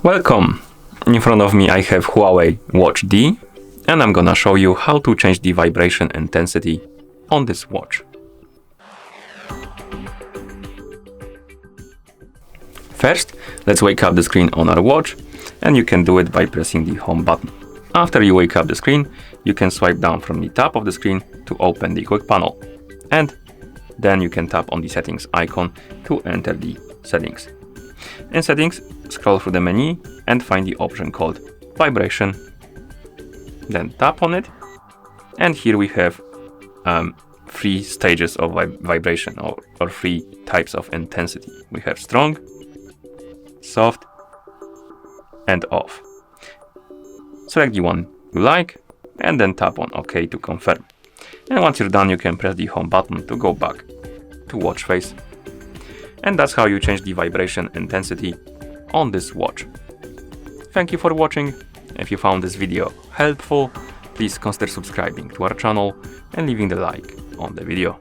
Welcome! In front of me I have Huawei Watch D, and I'm gonna show you how to change the vibration intensity on this watch. First, let's wake up the screen on our watch, and you can do it by pressing the home button. After you wake up the screen, you can swipe down from the top of the screen to open the quick panel, and then you can tap on the settings icon to enter the settings. In settings, scroll through the menu and find the option called vibration. Then tap on it, and here we have three stages of vibration or three types of intensity. We have strong, soft, and off. Select the one you like and then tap on OK to confirm. And once you're done, you can press the home button to go back to watch face. And that's how you change the vibration intensity on this watch. Thank you for watching. If you found this video helpful, please consider subscribing to our channel and leaving the like on the video.